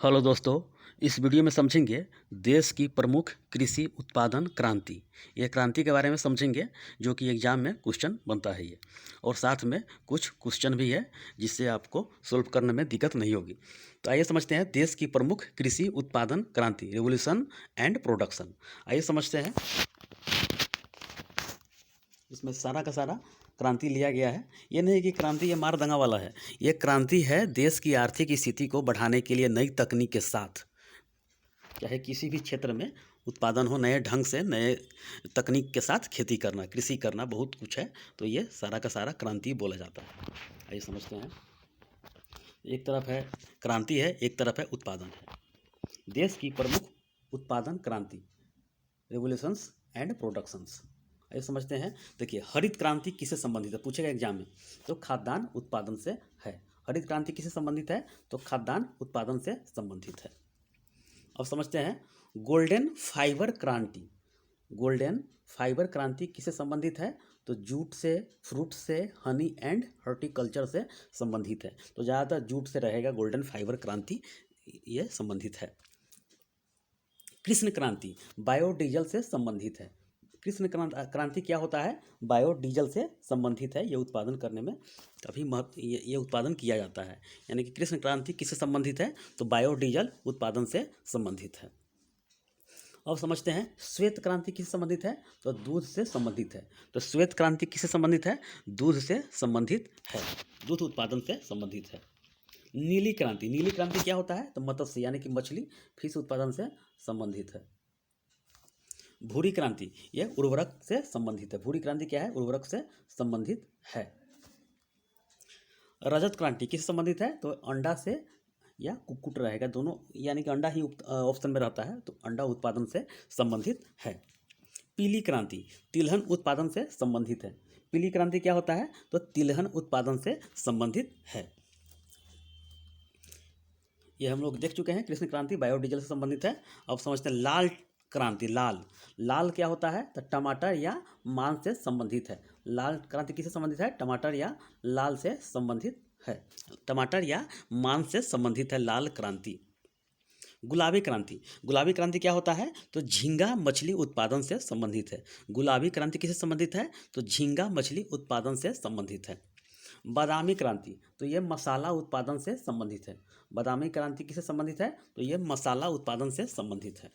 Hello दोस्तों। इस video में समझेंगे देश की प्रमुख कृषि उत्पादन क्रांति। ये क्रांति के बारे में समझेंगे जो कि एग्जाम में क्वेश्चन बनता है ये, और साथ में कुछ क्वेश्चन भी है जिससे आपको सोल्व करने में दिक्कत नहीं होगी। तो आइए समझते हैं देश की प्रमुख कृषि उत्पादन क्रांति, रेवोल्यूशन एंड प्रोडक्शन। आइए समझते हैं। इसमें सारा का सारा क्रांति लिया गया है। ये नहीं कि क्रांति ये मार दंगा वाला है, ये क्रांति है देश की आर्थिक स्थिति को बढ़ाने के लिए नई तकनीक के साथ, चाहे किसी भी क्षेत्र में उत्पादन हो, नए ढंग से नए तकनीक के साथ खेती करना, कृषि करना, बहुत कुछ है। तो ये सारा का सारा क्रांति बोला जाता है। आइए समझते हैं। एक तरफ है क्रांति है, एक तरफ है उत्पादन है। देश की प्रमुख उत्पादन क्रांति, रेवोल्यूशंस एंड प्रोडक्शंस। आइए समझते हैं। देखिए, हरित क्रांति किससे संबंधित है, पूछेगा एग्जाम में, तो खाद्यान्न उत्पादन से है। हरित क्रांति किससे संबंधित है, तो खाद्यान्न उत्पादन से संबंधित है। अब समझते हैं गोल्डन फाइबर क्रांति। गोल्डन फाइबर क्रांति किससे संबंधित है, तो जूट से, फ्रूट से, हनी एंड हॉर्टिकल्चर से संबंधित है। तो ज़्यादातर जूट से रहेगा गोल्डन फाइबर क्रांति, ये संबंधित है। कृष्ण क्रांति बायोडीजल से संबंधित है। कृष्ण क्रांति क्या होता है, बायोडीजल से संबंधित है। ये उत्पादन करने में काफ़ी ये उत्पादन किया जाता है। यानी कि कृष्ण क्रांति किससे संबंधित है, तो बायोडीजल उत्पादन से संबंधित है। अब समझते हैं श्वेत क्रांति किससे संबंधित है, तो दूध से संबंधित है। तो श्वेत क्रांति किससे संबंधित है, दूध से संबंधित है, दूध उत्पादन से संबंधित है। नीली क्रांति, नीली क्रांति क्या होता है, तो मत्स्य यानी कि मछली, फिश उत्पादन से संबंधित है। भूरी क्रांति ये उर्वरक से संबंधित है। भूरी क्रांति क्या है, उर्वरक से संबंधित है। रजत क्रांति किससे संबंधित है, तो अंडा से या कुक्कुट रहेगा, दोनों, यानी कि अंडा ही ऑप्शन में रहता है, तो अंडा उत्पादन से संबंधित है। पीली क्रांति तिलहन उत्पादन से संबंधित है। पीली क्रांति क्या होता है, तो तिलहन उत्पादन से संबंधित है। ये हम लोग देख चुके हैं, कृष्ण क्रांति बायोडीजल से संबंधित है। अब समझते हैं लाल क्रांति। लाल क्या होता है, तो टमाटर या मांस से संबंधित है। लाल क्रांति किससे संबंधित है, टमाटर या लाल से संबंधित है। टमाटर या मांस से संबंधित है लाल क्रांति। गुलाबी क्रांति, गुलाबी क्रांति क्या होता है, तो झींगा मछली उत्पादन से संबंधित है। गुलाबी क्रांति किससे संबंधित है, तो झींगा मछली उत्पादन से संबंधित है। बादामी क्रांति, तो ये मसाला उत्पादन से संबंधित है। बादामी क्रांति किससे संबंधित है, तो ये मसाला उत्पादन से संबंधित है।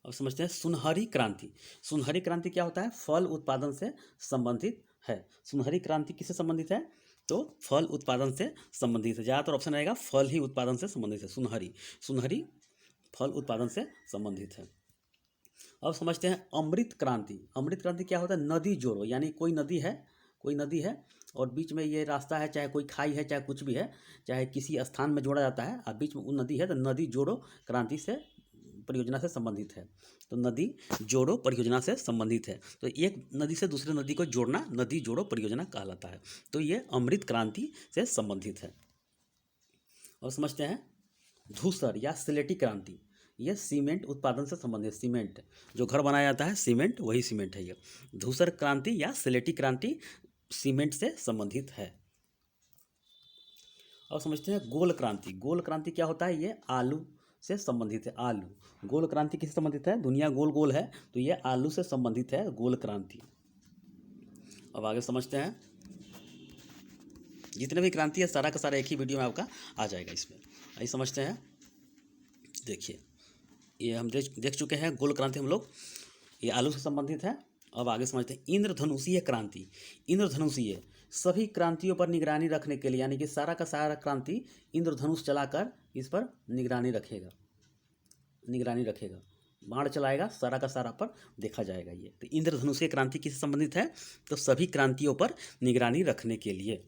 अब समझते हैं सुनहरी क्रांति। सुनहरी क्रांति क्या होता है, फल उत्पादन से संबंधित है। सुनहरी क्रांति किससे संबंधित है, तो फल उत्पादन से संबंधित है। ज़्यादातर ऑप्शन रहेगा फल ही उत्पादन से संबंधित है। सुनहरी फल उत्पादन से संबंधित है। अब समझते हैं अमृत क्रांति। अमृत क्रांति क्या होता है, नदी जोड़ो, यानी कोई नदी है और बीच में ये रास्ता है, चाहे कोई खाई है, चाहे कुछ भी है, चाहे किसी स्थान में जोड़ा जाता है और बीच में वो नदी है, तो नदी जोड़ो क्रांति से, परियोजना से संबंधित है। तो नदी जोड़ो परियोजना से संबंधित है। तो एक नदी से दूसरे नदी को जोड़ना नदी जोड़ो परियोजना कहलाता है। तो ये अमृत क्रांति से संबंधित है। और समझते हैं धूसर या सिलेटी क्रांति। ये सीमेंट उत्पादन से संबंधित, सीमेंट जो घर बनाया जाता है, सीमेंट, वही सीमेंट है ये। धूसर क्रांति या सिलेटी क्रांति सीमेंट से संबंधित है। और समझते हैं गोल क्रांति। गोल क्रांति क्या होता है, ये आलू से संबंधित है। आलू, गोल क्रांति किससे संबंधित है, दुनिया गोल गोल है, तो ये आलू से संबंधित है गोल क्रांति। अब आगे समझते हैं, जितने भी क्रांति है सारा का सारा एक ही वीडियो में आपका आ जाएगा इसमें। आइए समझते हैं। देखिए, ये हम देख चुके हैं गोल क्रांति हम लोग, ये आलू से संबंधित है। अब आगे समझते हैं इंद्रधनुषीय क्रांति। इंद्रधनुषीय सभी क्रांतियों पर निगरानी रखने के लिए, यानी कि सारा का सारा क्रांति इंद्रधनुष चलाकर इस पर निगरानी रखेगा, बाण चलाएगा, सारा का सारा पर देखा जाएगा ये। तो इंद्रधनुषीय क्रांति किससे संबंधित है, तो सभी क्रांतियों पर निगरानी रखने के लिए।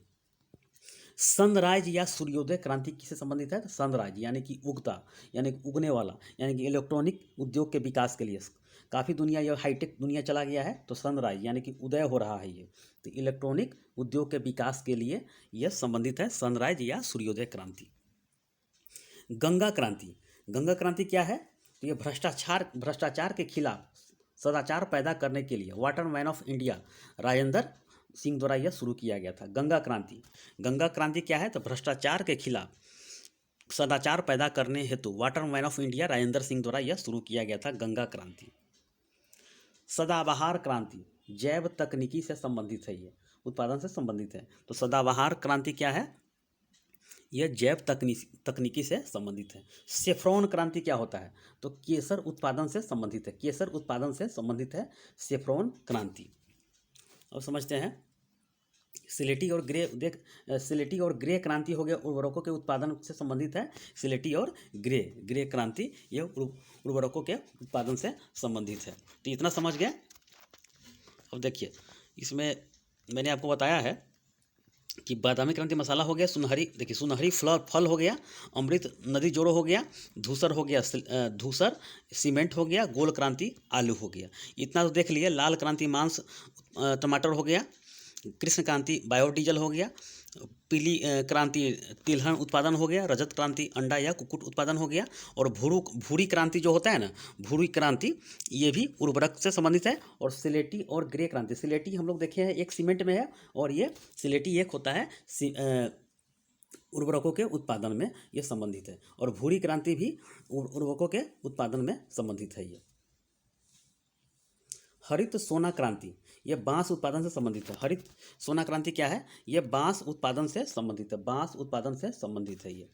सनराइज या सूर्योदय क्रांति किससे संबंधित है, तो सनराइज यानी कि उगता, यानी कि उगने वाला, यानी कि इलेक्ट्रॉनिक उद्योग के विकास के लिए। काफ़ी दुनिया ये हाईटेक दुनिया चला गया है, तो सनराइज यानी कि उदय हो रहा है ये, तो इलेक्ट्रॉनिक उद्योग के विकास के लिए यह संबंधित है, सनराइज या सूर्योदय क्रांति। गंगा क्रांति, गंगा क्रांति क्या है, तो ये भ्रष्टाचार के खिलाफ सदाचार पैदा करने के लिए Waterman of India Rajendra Singh द्वारा यह शुरू किया गया था। गंगा क्रांति क्या है, तो भ्रष्टाचार के खिलाफ सदाचार पैदा करने हेतु Waterman of India Rajendra Singh द्वारा यह शुरू किया गया था, गंगा क्रांति। सदाबहार क्रांति जैव तकनीकी से संबंधित है, ये उत्पादन से संबंधित है। तो सदाबहार क्रांति क्या है? यह जैव तकनीकी से संबंधित है। सेफ्रॉन क्रांति क्या होता है? तो केसर उत्पादन से संबंधित है, केसर उत्पादन से संबंधित है सेफ्रॉन क्रांति। अब समझते हैं सिलेटी और ग्रे क्रांति हो गया, उर्वरकों के उत्पादन से संबंधित है। सिलेटी और ग्रे क्रांति यह उर्वरकों के उत्पादन से संबंधित है। तो इतना समझ गए। अब देखिए इसमें मैंने आपको बताया है कि बादामी क्रांति मसाला हो गया, सुनहरी, देखिए सुनहरी फल हो गया, अमृत नदी जोड़ो हो गया, धूसर हो गया, धूसर सीमेंट हो गया, गोल क्रांति आलू हो गया। इतना तो देख लिए। लाल क्रांति मांस टमाटर हो गया, कृष्ण क्रांति बायोडीजल हो गया, पीली क्रांति तिलहन उत्पादन हो गया, रजत क्रांति अंडा या कुक्कुट उत्पादन हो गया, और भूरी क्रांति जो होता है ना, भूरी क्रांति ये भी उर्वरक से संबंधित है। और सिलेटी और ग्रे क्रांति, सिलेटी हम लोग देखे हैं एक सीमेंट में है, और ये सिलेटी एक होता है उर्वरकों के उत्पादन में ये संबंधित है। और भूरी क्रांति भी उर्वरकों के उत्पादन में संबंधित है। ये हरित सोना क्रांति यह बांस उत्पादन से संबंधित है। हरित सोना क्रांति क्या है? यह बांस उत्पादन से संबंधित है, बांस उत्पादन से संबंधित है। ये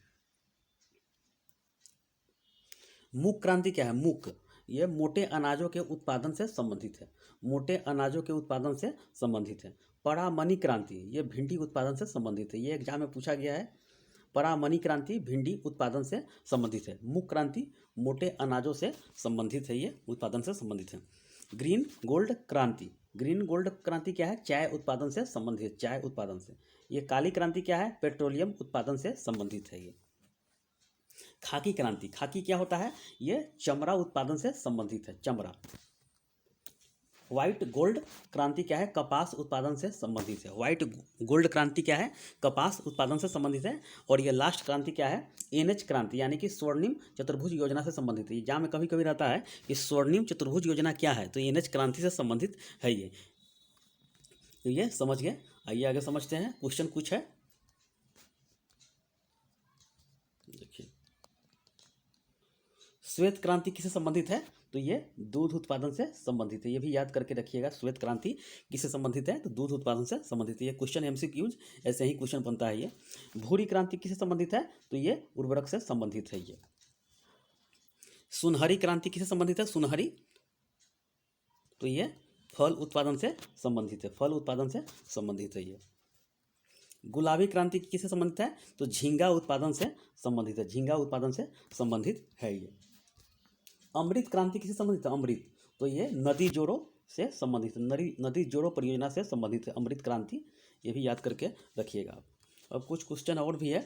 मूक क्रांति क्या है? मूक यह मोटे अनाजों के उत्पादन से संबंधित है, मोटे अनाजों के उत्पादन से संबंधित है। परामनी क्रांति यह भिंडी उत्पादन से संबंधित है, ये एग्जाम में पूछा गया है। परामनी क्रांति भिंडी उत्पादन से संबंधित है। मूक क्रांति मोटे अनाजों से संबंधित है, ये उत्पादन से संबंधित है। ग्रीन गोल्ड क्रांति, ग्रीन गोल्ड क्रांति क्या है? चाय उत्पादन से संबंधित है, चाय उत्पादन से। ये काली क्रांति क्या है? पेट्रोलियम उत्पादन से संबंधित है। ये खाकी क्रांति, खाकी क्या होता है? ये चमड़ा उत्पादन से संबंधित है, चमड़ा। व्हाइट गोल्ड क्रांति क्या है? कपास उत्पादन से संबंधित है। व्हाइट गोल्ड क्रांति क्या है? कपास उत्पादन से संबंधित है। और ये लास्ट क्रांति क्या है? एनएच क्रांति, यानी कि स्वर्णिम चतुर्भुज योजना से संबंधित है। जहाँ में कभी कभी रहता है कि स्वर्णिम चतुर्भुज योजना क्या है, तो एनएच क्रांति से संबंधित है ये। तो ये समझ गए। आइए आगे समझते हैं। क्वेश्चन कुछ है, देखिए श्वेत क्रांति किससे संबंधित है? तो ये दूध उत्पादन से संबंधित है, ये भी याद करके रखिएगा। श्वेत क्रांति किससे संबंधित है? तो दूध उत्पादन से संबंधित है। ये क्वेश्चन एमसीक्यूज ऐसे ही क्वेश्चन बनता है। ये भूरी क्रांति किससे संबंधित है? तो ये उर्वरक से संबंधित है। ये सुनहरी क्रांति किससे संबंधित है? सुनहरी, तो ये फल उत्पादन से संबंधित है, फल उत्पादन से संबंधित है। ये गुलाबी क्रांति किससे संबंधित है? तो झींगा उत्पादन से संबंधित है, झींगा उत्पादन से संबंधित है। ये अमृत क्रांति किससे संबंधित है? अमृत, तो ये नदी जोड़ों से संबंधित है, नदी जोड़ों परियोजना से संबंधित है अमृत क्रांति, ये भी याद करके रखिएगा। अब कुछ क्वेश्चन और भी है,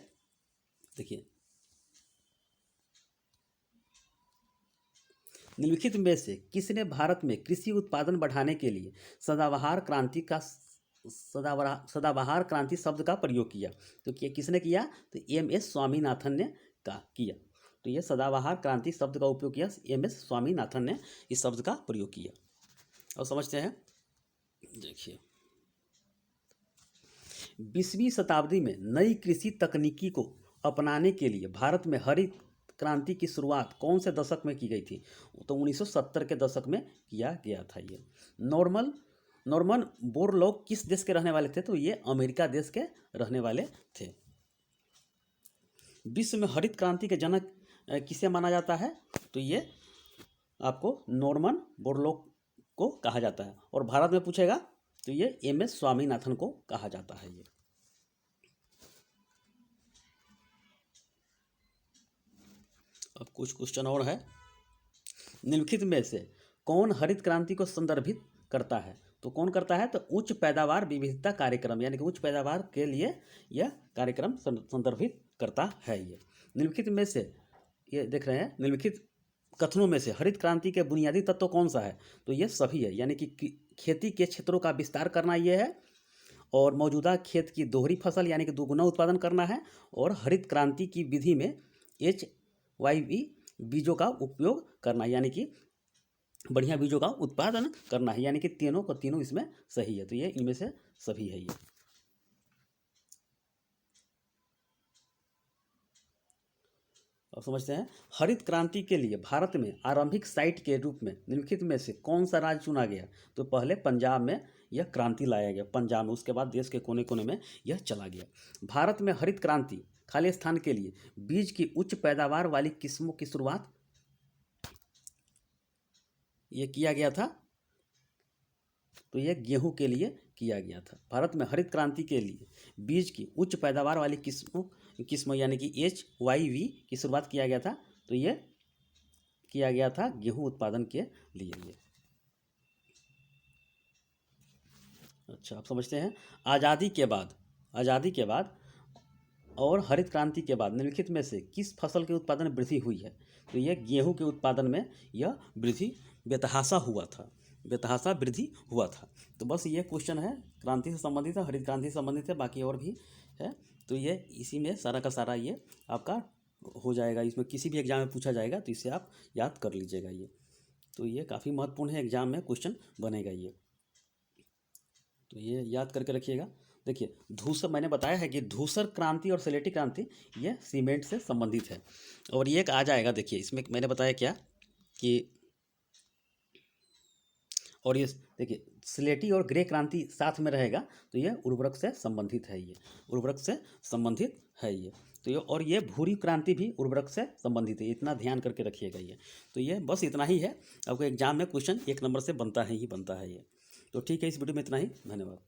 देखिए निम्नलिखित में से किसने भारत में कृषि उत्पादन बढ़ाने के लिए सदाबहार क्रांति शब्द का प्रयोग किया? तो किसने किया? तो एम.एस. स्वामीनाथन ने किया। तो ये सदाबहार क्रांति शब्द का उपयोग किया, एम.एस. स्वामीनाथन ने इस शब्द का प्रयोग किया। और समझते हैं, देखिए 20वीं शताब्दी में नई कृषि तकनीकी को अपनाने के लिए भारत में हरित क्रांति की शुरुआत कौन से दशक में की गई थी? तो 1970 के दशक में किया गया था। ये नॉर्मन बोरलॉग किस देश के रहने वाले थे? तो ये अमेरिका देश के रहने वाले थे। विश्व में हरित क्रांति के जनक किसे माना जाता है? तो ये आपको नॉर्मन बोरलॉग को कहा जाता है। और भारत में पूछेगा तो ये एम.एस. स्वामीनाथन को कहा जाता है। ये अब कुछ क्वेश्चन और है। निम्नलिखित में से कौन हरित क्रांति को संदर्भित करता है? तो कौन करता है? तो उच्च पैदावार विविधता कार्यक्रम, यानी कि उच्च पैदावार के लिए यह कार्यक्रम संदर्भित करता है। ये निम्नलिखित में से, ये देख रहे हैं, निम्नलिखित कथनों में से हरित क्रांति के बुनियादी तत्व कौन सा है? तो ये सभी है, यानी कि खेती के क्षेत्रों का विस्तार करना ये है, और मौजूदा खेत की दोहरी फसल यानी कि दोगुना उत्पादन करना है, और हरित क्रांति की विधि में HYV बीजों का उपयोग करना, यानी कि बढ़िया बीजों का उत्पादन करना है, यानी कि तीनों इसमें सही है। तो ये इनमें से सभी है। ये अब समझते हैं, हरित क्रांति के लिए भारत में आरंभिक साइट के रूप में निम्नलिखित में से कौन सा राज्य चुना गया? तो पहले पंजाब में यह क्रांति लाया गया, पंजाब में। उसके बाद देश के कोने कोने में यह चला गया। भारत में हरित क्रांति खाली स्थान के लिए बीज की उच्च पैदावार वाली किस्मों की शुरुआत ये किया गया था, तो यह गेहूं के लिए किया गया था। भारत में हरित क्रांति के लिए बीज की उच्च पैदावार वाली किस्मों यानी कि HYV की शुरुआत किया गया था, तो यह किया गया था गेहूं उत्पादन के लिए ये। अच्छा, आप समझते हैं, आज़ादी के बाद और हरित क्रांति के बाद निम्नलिखित में से किस फसल के उत्पादन में वृद्धि हुई है? तो यह गेहूं के उत्पादन में यह वृद्धि बेतहासा वृद्धि हुआ था। तो बस ये क्वेश्चन है, क्रांति से संबंधित है, हरित क्रांति से संबंधित है, बाकी और भी है। तो ये इसी में सारा का सारा ये आपका हो जाएगा। इसमें किसी भी एग्जाम में पूछा जाएगा तो इसे आप याद कर लीजिएगा ये। तो ये काफ़ी महत्वपूर्ण है, एग्जाम में क्वेश्चन बनेगा ये, तो ये याद करके रखिएगा। देखिए, धूसर, मैंने बताया है कि धूसर क्रांति और स्लेटी क्रांति ये सीमेंट से संबंधित है। और ये एक आ जाएगा, देखिए इसमें मैंने बताया क्या कि, और ये देखिए स्लेटी और ग्रे क्रांति साथ में रहेगा, तो ये उर्वरक से संबंधित है, ये उर्वरक से संबंधित है ये। तो ये, और ये भूरी क्रांति भी उर्वरक से संबंधित है, इतना ध्यान करके रखिएगा ये। तो ये बस इतना ही है, आपको एग्जाम में क्वेश्चन 1 नंबर से बनता है ही बनता है ये। तो ठीक है, इस वीडियो में इतना ही, धन्यवाद।